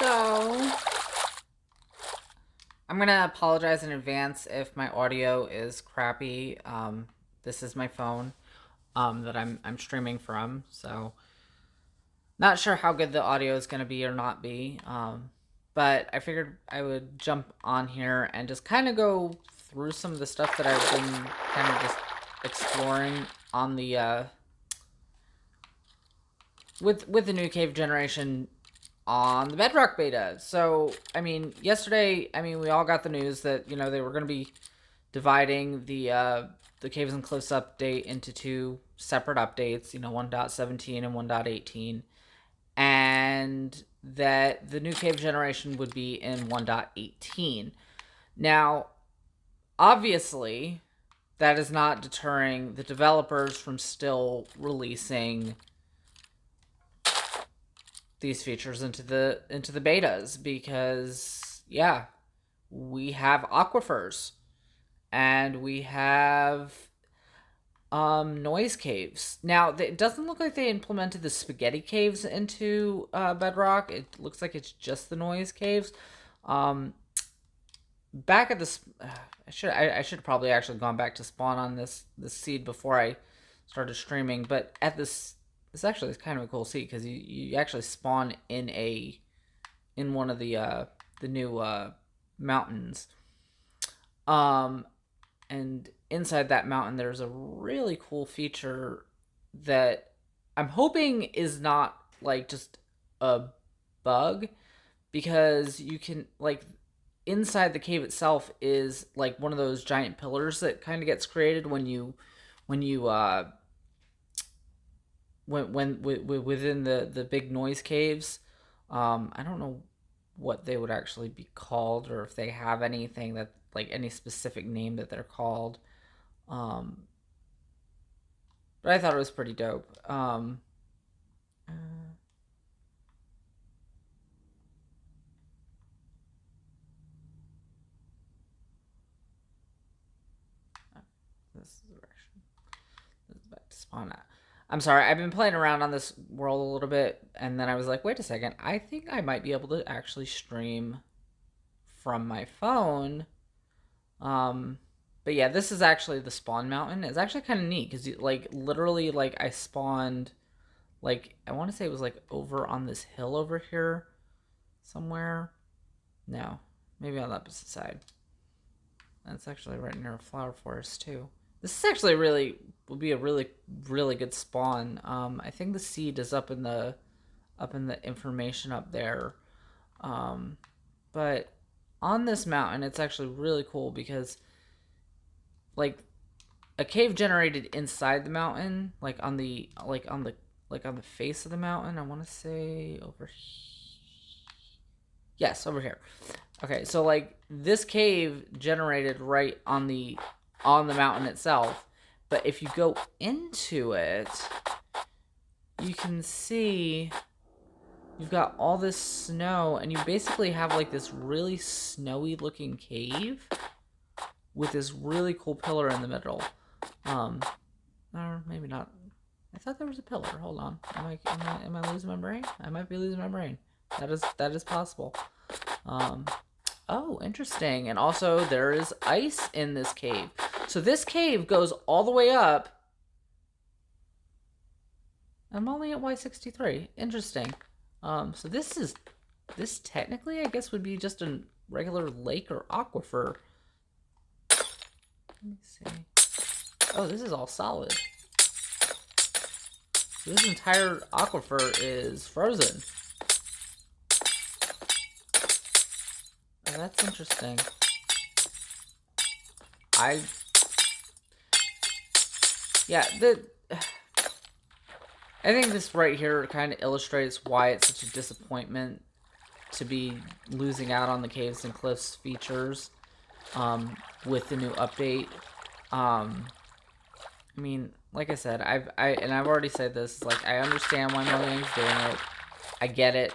So, I'm gonna apologize in advance if my audio is crappy. This is my phone that I'm streaming from, so not sure how good the audio is gonna be or not be. But I figured I would jump on here and just kind of go through some of the stuff that I've been kind of just exploring on the with the new cave generation on the Bedrock beta. So, I mean, yesterday, we all got the news that they were going to be dividing the Caves and Cliffs update into two separate updates. 1.17 and 1.18, and that the new cave generation would be in 1.18. Now, obviously, that is not deterring the developers from still releasing these features into the betas, because we have aquifers and we have noise caves. Now, it doesn't look like they implemented the spaghetti caves into Bedrock. It looks like it's just the noise caves. Back at this, I should probably actually gone back to spawn on this seed before I started streaming. But at this, it's actually kind of a cool seed because you actually spawn in one of the new mountains. And inside that mountain, there's a really cool feature that I'm hoping is not like just a bug, because you can, like, inside the cave itself is like one of those giant pillars that kind of gets created when within the big noise caves. I don't know what they would actually be called, or if they have anything that, like, any specific name that they're called. But I thought it was pretty dope. This direction. This is back to spawn at. I'm sorry, I've been playing around on this world a little bit, and then I was like, wait a second, I think I might be able to actually stream from my phone. But yeah, this is actually the spawn mountain. It's actually kind of neat because, like, literally, like, I spawned, like, I want to say it was like over on this hill over here somewhere. No, maybe on the opposite side. That's actually right near a flower forest too. This is actually will be a really good spawn. I think the seed is up in the information up there. But on this mountain, it's actually really cool because, like, a cave generated inside the mountain, like on the face of the mountain. I want to say over here. Yes, over here. Okay, so, like, this cave generated right on the mountain itself, but if you go into it, you can see you've got all this snow, and you basically have, like, this really snowy looking cave with this really cool pillar in the middle. Or maybe not. I thought there was a pillar. Hold on. Am I losing my brain? I might be losing my brain. That is possible. Oh, interesting. And also, there is ice in this cave. So this cave goes all the way up. I'm only at Y63. Interesting. So this technically, I guess, would be just a regular lake or aquifer. Let me see. Oh, this is all solid. So this entire aquifer is frozen. Oh, that's interesting. I think this right here kind of illustrates why it's such a disappointment to be losing out on the Caves and Cliffs features with the new update. I mean, like I said, I've already said this. Like, I understand why Mojang's doing it. I get it.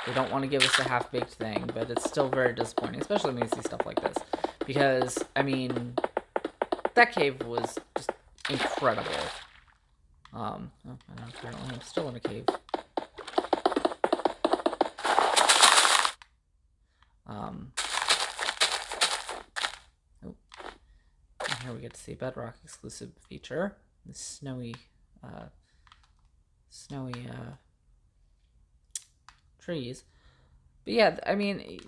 They don't want to give us a half-baked thing, but it's still very disappointing, especially when you see stuff like this. Because, I mean, that cave was just incredible. Apparently I'm still in a cave. Oh, and here we get to see Bedrock exclusive feature, the snowy trees. But yeah, I mean,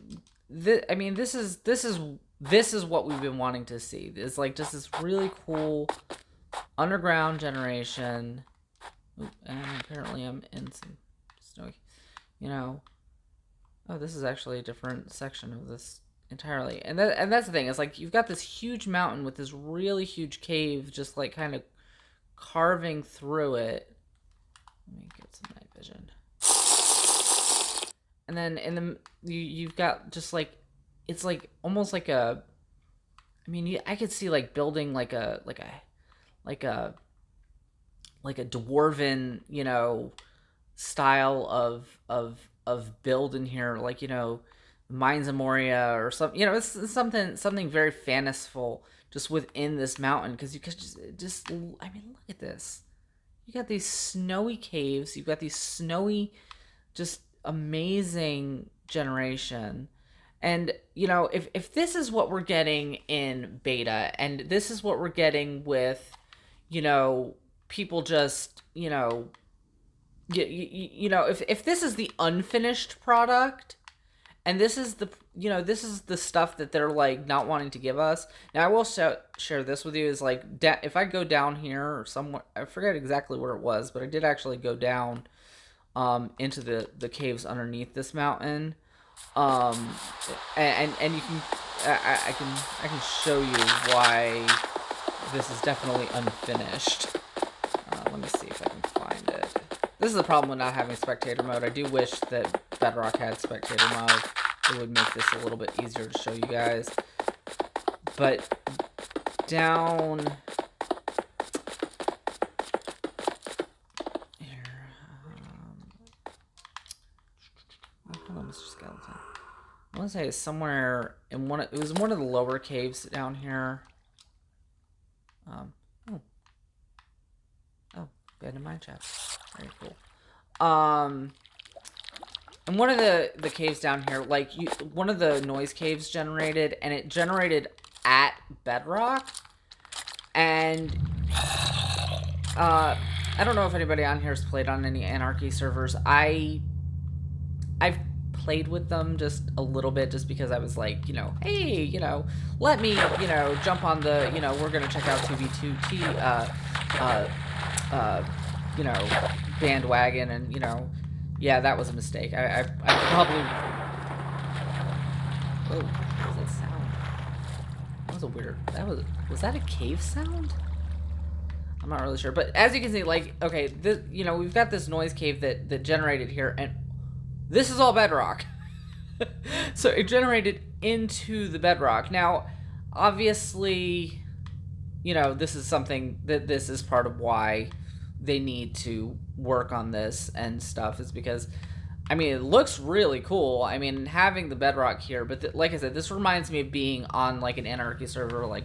this is what we've been wanting to see. It's like just this really cool underground generation. Ooh, and apparently I'm in some snowy, you know. Oh, this is actually a different section of this entirely. And that's the thing. It's like you've got this huge mountain with this really huge cave just like kind of carving through it. Let me get some night vision. And then in the you've got just like it's like almost like a I mean, I could see like building like a dwarven, you know, style of build in here, like, you know, Mines of Moria or something. You know, it's something very fanciful just within this mountain, because you could just I mean, look at this. You got these snowy caves. You've got these snowy, just amazing generation. And, you know, if this is what we're getting in beta, and this is what we're getting with, you know, people just, you know, if this is the unfinished product, and this is the, you know, this is the stuff that they're like not wanting to give us. Now I will share this with you, is like if I go down here or somewhere, I forget exactly where it was, but I did actually go down into the caves underneath this mountain, and you can I can show you why this is definitely unfinished. Let me see if I can find it. This is the problem with not having spectator mode. I do wish that Bedrock had spectator mode. It would make this a little bit easier to show you guys. But down here, hello, Mr. Skeleton. I want to say it's somewhere in it was one of the lower caves down here. Abandoned mine shaft. Very cool. And one of the caves down here, like one of the noise caves generated, and it generated at Bedrock. And I don't know if anybody on here has played on any Anarchy servers. I've played with them just a little bit, just because I was like, you know, hey, you know, let me, you know, jump on the, you know, we're gonna check out 2v2T you know, bandwagon, and, you know, yeah, that was a mistake. I probably... Whoa, what was that sound? That was a weird... Was that a cave sound? I'm not really sure. But as you can see, like, okay, this, you know, we've got this noise cave that generated here, and this is all Bedrock. So it generated into the Bedrock. Now, obviously, you know, this is something that this is part of why they need to work on this and stuff, is because, I mean, it looks really cool. I mean, having the Bedrock here, but like I said, this reminds me of being on like an Anarchy server, like,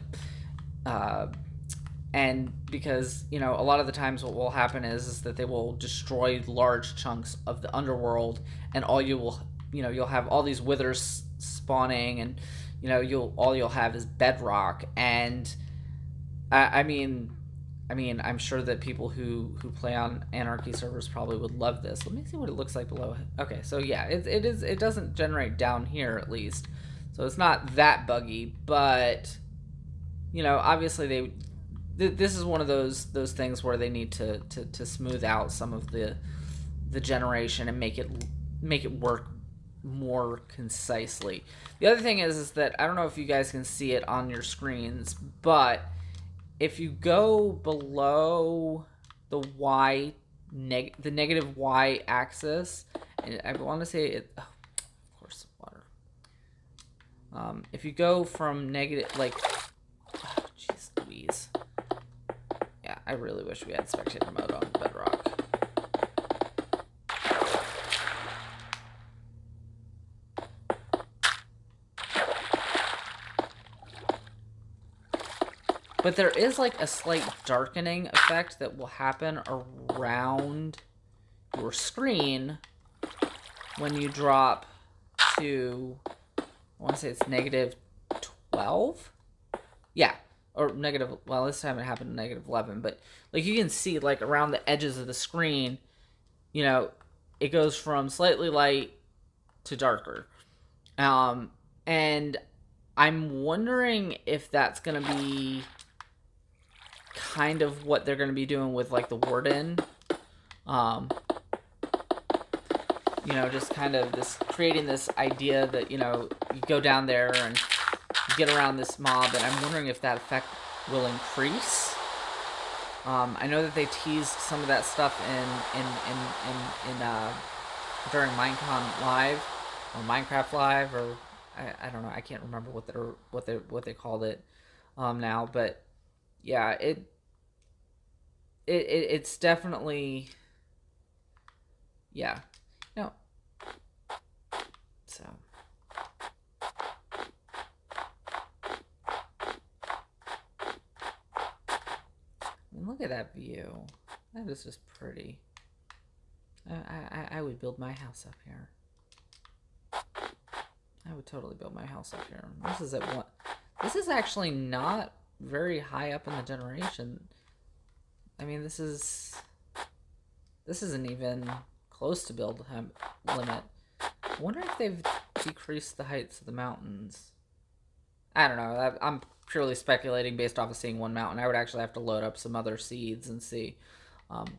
and because, you know, a lot of the times what will happen is that they will destroy large chunks of the underworld, and all you will, you know, you'll have all these withers spawning, and, you know, all you'll have is Bedrock. And I mean, I'm sure that people who play on Anarchy servers probably would love this. Let me see what it looks like below. Okay, so yeah, it doesn't generate down here, at least, so it's not that buggy. But, you know, obviously this is one of those things where they need to smooth out some of the generation and make it work more concisely. The other thing is that I don't know if you guys can see it on your screens, but if you go below the the negative Y axis, and I want to say it, oh, of course, water. If you go from negative, like, oh, jeez Louise. Yeah, I really wish we had spectator mode on Bedrock. But there is like a slight darkening effect that will happen around your screen when you drop to I want to say it's negative 12. Yeah, or negative. Well, this time it happened to negative 11, but like you can see, like around the edges of the screen, you know, it goes from slightly light to darker. Um, and I'm wondering if that's gonna be kind of what they're gonna be doing with like the Warden. Um, just kind of this creating this idea that you go down there and you get around this mob, and I'm wondering if that effect will increase. I know that they teased some of that stuff in during Minecon Live or Minecraft Live, or I don't know, I can't remember what they called it now, but yeah, it's definitely, yeah, no, so. I mean, look at that view. That is just pretty. I would build my house up here. I would totally build my house up here. This is at what? This is actually not very high up in the generation. I mean, this isn't even close to build limit. I wonder if they've decreased the heights of the mountains. I don't know. I'm purely speculating based off of seeing one mountain. I would actually have to load up some other seeds and see.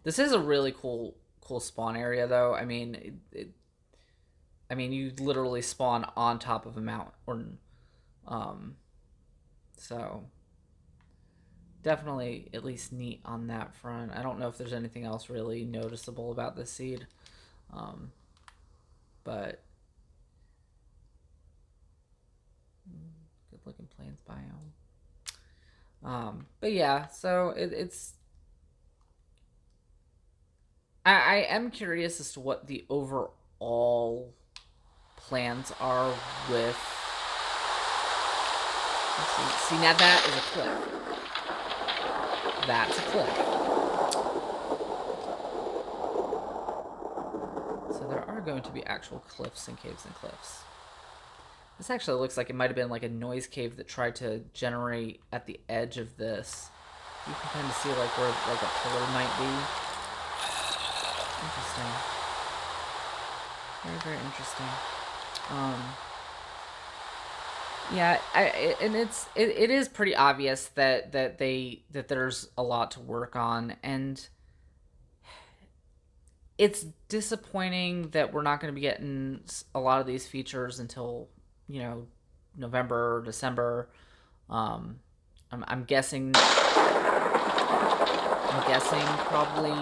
This is a really cool spawn area, though. I mean, you literally spawn on top of a mountain. So definitely at least neat on that front. I don't know if there's anything else really noticeable about this seed, but good looking plains biome. But yeah, so it's. I am curious as to what the overall plans are with. Let's see, now that is a cliff. That's a cliff. So there are going to be actual cliffs and caves and cliffs. This actually looks like it might have been like a noise cave that tried to generate at the edge of this. You can kind of see like where like a pillar might be. Interesting. Very, very interesting. Yeah, it is pretty obvious that there's a lot to work on, and it's disappointing that we're not going to be getting a lot of these features until November or December. I'm guessing probably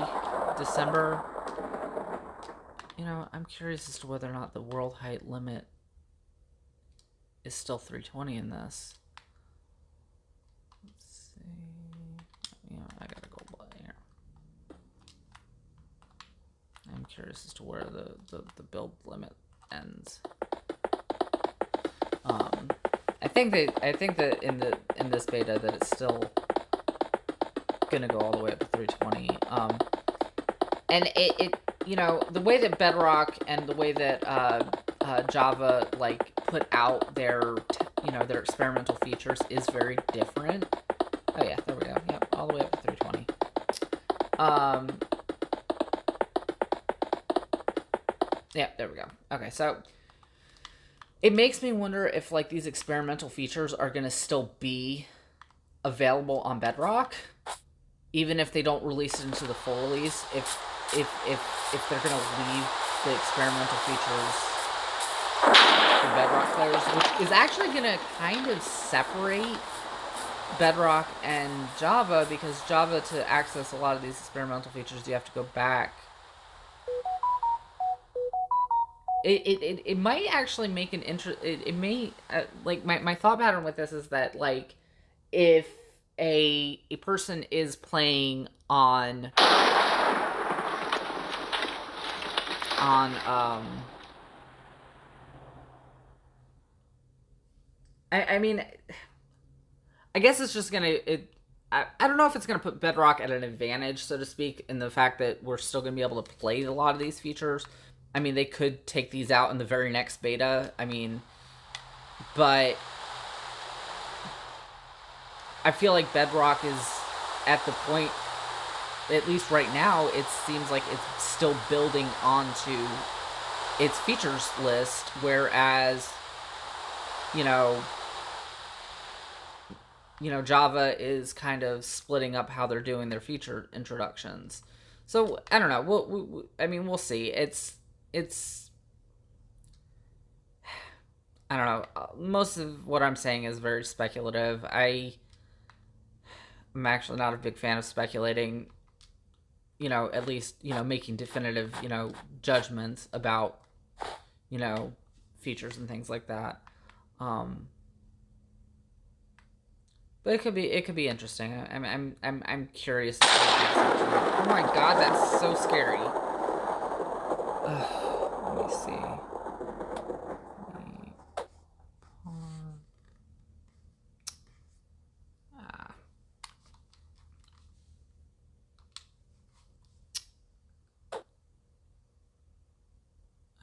December. I'm curious as to whether or not the world height limit is still 320 in this. Let's see. I gotta go here. I'm curious as to where the build limit ends. I think that in this beta that it's still gonna go all the way up to 320. And it the way that Bedrock and the way that Java put out their their experimental features is very different. Oh yeah, there we go. Yep, all the way up to 320. Yeah, there we go. Okay, so it makes me wonder if these experimental features are gonna still be available on Bedrock, even if they don't release it into the full release. If they're gonna leave the experimental features for Bedrock players, which is actually gonna kind of separate Bedrock and Java, because Java, to access a lot of these experimental features, you have to go back. It might actually make an interest. It may my thought pattern with this is that if a person is playing on I mean, I guess it's just gonna I don't know if it's gonna put Bedrock at an advantage, so to speak, in the fact that we're still gonna be able to play a lot of these features. I mean, they could take these out in the very next beta. I mean, but I feel like Bedrock is at the point, at least right now, it seems like it's still building onto its features list, whereas you know Java is kind of splitting up how they're doing their feature introductions. So I don't know. I mean, we'll see. It's I don't know. Most of what I'm saying is very speculative. I'm actually not a big fan of speculating. At least making definitive judgments about you know features and things like that. Um, but it could be interesting. I'm curious. Oh my god, that's so scary. Let me see. Ah,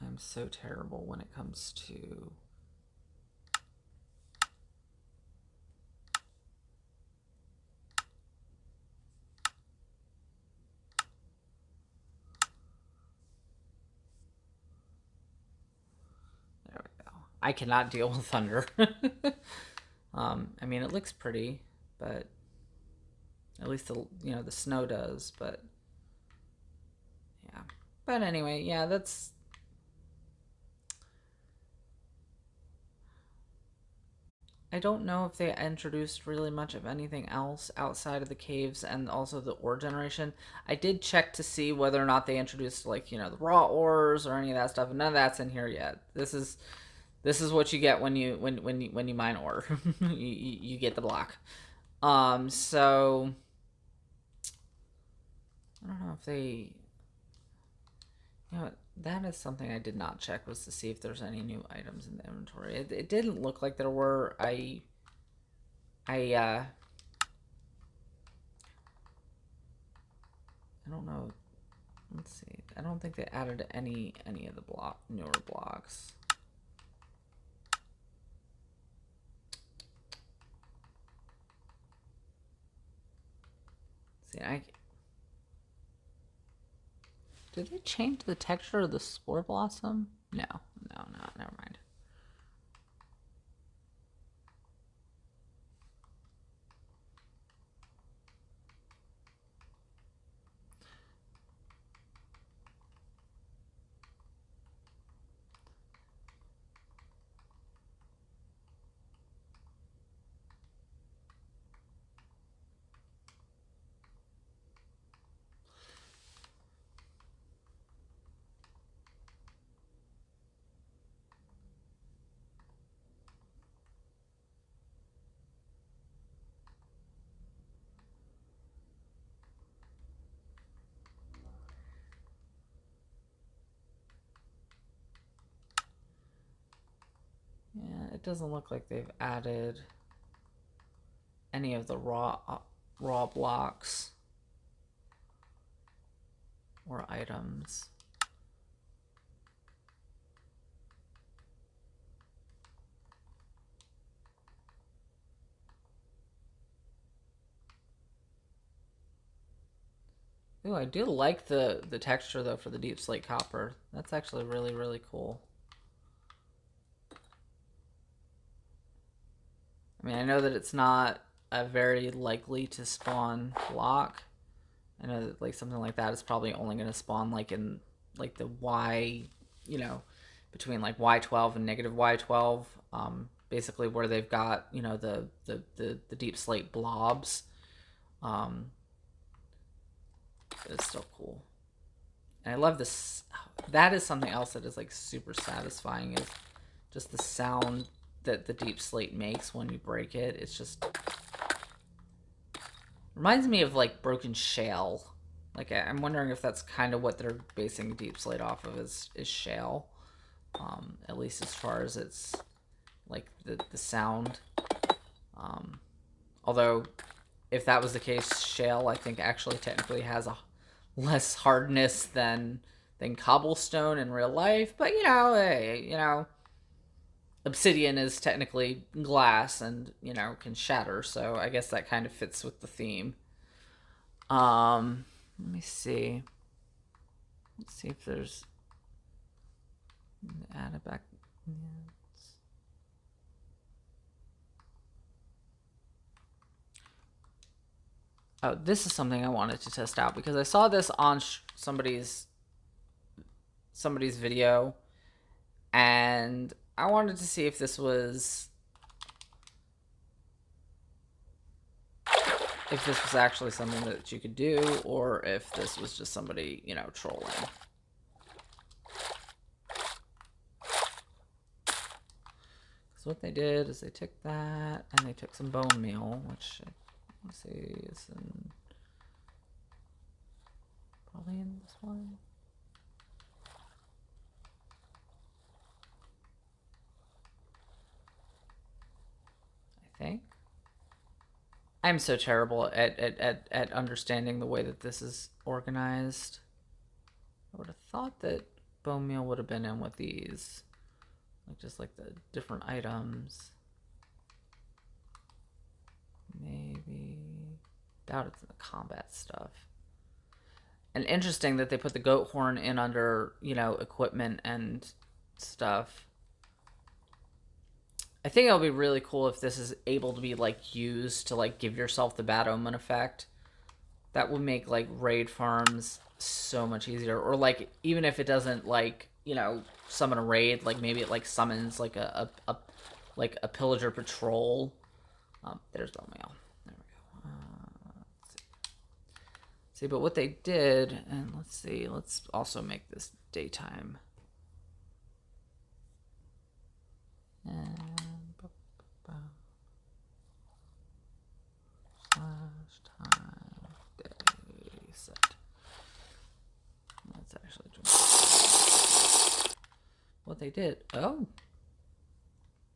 I'm so terrible when it comes to. There we go. I cannot deal with thunder. I mean, it looks pretty, but at least the snow does. But yeah. But anyway, yeah, that's. I don't know if they introduced really much of anything else outside of the caves and also the ore generation. I did check to see whether or not they introduced the raw ores or any of that stuff. None of that's in here yet. This is what you get when you mine ore. you get the block. So I don't know if they. That is something I did not check, was to see if there's any new items in the inventory. It didn't look like there were. I don't know. Let's see. I don't think they added any of the newer blocks. See, did they change the texture of the spore blossom? No, never mind. Yeah, it doesn't look like they've added any of the raw blocks or items. Ooh, I do like the texture though for the deep slate copper. That's actually really, really cool. I mean, I know that it's not a very likely to spawn block. I know that something like that is probably only going to spawn in the Y, between Y12 and negative Y12. Basically where they've got the deep slate blobs. It's still cool. And I love this. That is something else that is super satisfying, is just the sound that the deep slate makes when you break it. It's just reminds me of broken shale. I'm wondering if that's kind of what they're basing deep slate off of, is shale. At least as far as its the sound. Although if that was the case, shale I think actually technically has a less hardness than cobblestone in real life. But hey, obsidian is technically glass and, can shatter, so I guess that kind of fits with the theme. Let me see. Let's see if there's add it back. Yeah. Oh, this is something I wanted to test out because I saw this on somebody's video, and I wanted to see if this was actually something that you could do, or if this was just somebody, trolling. So what they did is they took that and they took some bone meal, which let's see is probably in this one. I think. I'm so terrible at understanding the way that this is organized. I would have thought that bone meal would have been in with these. Just like the different items. Maybe. Doubt it's in the combat stuff. And interesting that they put the goat horn in under, equipment and stuff. I think it'll be really cool if this is able to be, used to, give yourself the bad omen effect. That would make, raid farms so much easier. Or, even if it doesn't, summon a raid, maybe it, summons, a pillager patrol. There's bone meal. There we go. Let's see, but what they did, and let's see, let's also make this daytime. And /time day set. Let's actually what they did. Oh,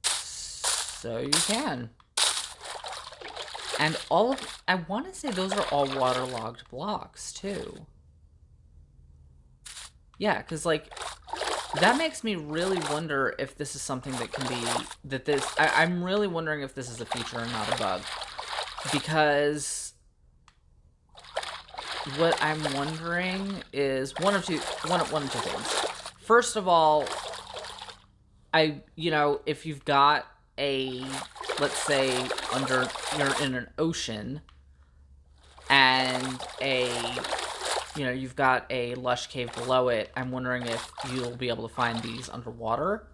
so you can. And I want to say those are all waterlogged blocks too. Yeah, because that makes me really wonder if this is something that can be, I'm really wondering if this is a feature and not a bug. Because what I'm wondering is one of two things. First of all, if you've got let's say you're in an ocean and you've got a lush cave below it, I'm wondering if you'll be able to find these underwater.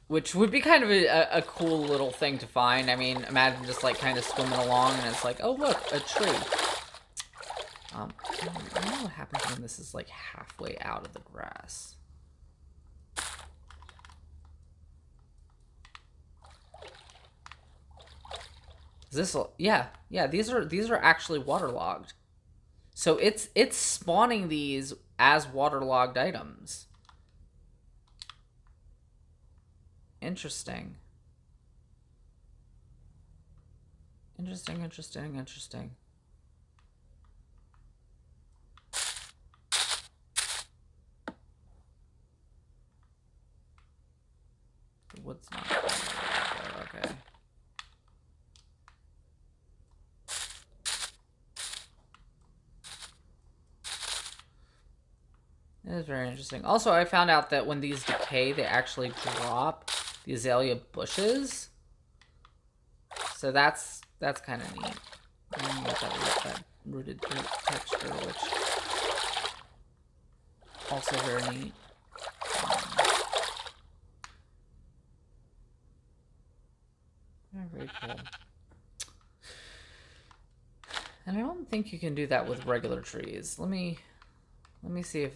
Which would be kind of a cool little thing to find. I mean, imagine just kind of swimming along and it's oh look, a tree. I don't know what happens when this is halfway out of the grass. Is this? Yeah. These are actually waterlogged. So it's spawning these as waterlogged items. Interesting. The wood's not there. Okay. It is very interesting. Also, I found out that when these decay, they actually drop the azalea bushes. So that's kind of neat. That rooted texture, which also very neat. Very cool. And I don't think you can do that with regular trees. Let me see if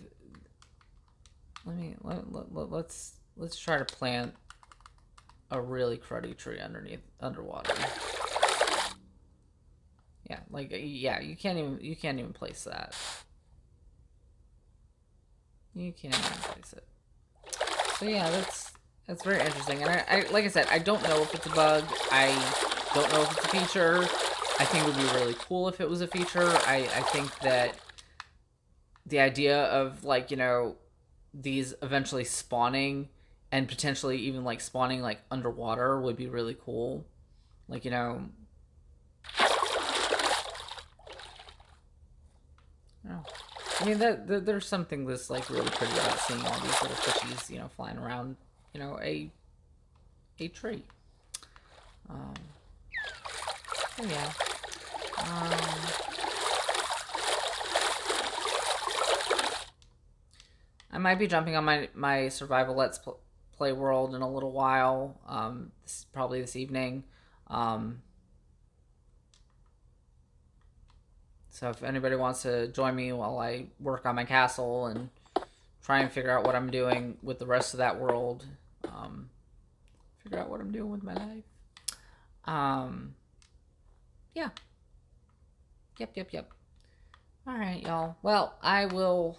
let's try to plant a really cruddy tree underwater. Yeah, you can't even place that. You can't even place it. So yeah, that's very interesting. And I like I said, I don't know if it's a bug. I don't know if it's a feature. I think it would be really cool if it was a feature. I think that the idea of these eventually spawning and potentially even like spawning like underwater would be really cool. Like, you know, oh, I mean there's something that's like really pretty about seeing all these little fishies, you know, flying around, you know, a tree. Um, so yeah. I might be jumping on my survival play world in a little while. Probably this evening. Um, so if anybody wants to join me while I work on my castle and try and figure out what I'm doing with the rest of that world, figure out what I'm doing with my life. Um, yeah. Yep. All right, y'all. Well, I will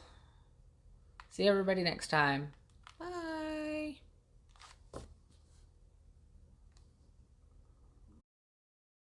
see everybody next time.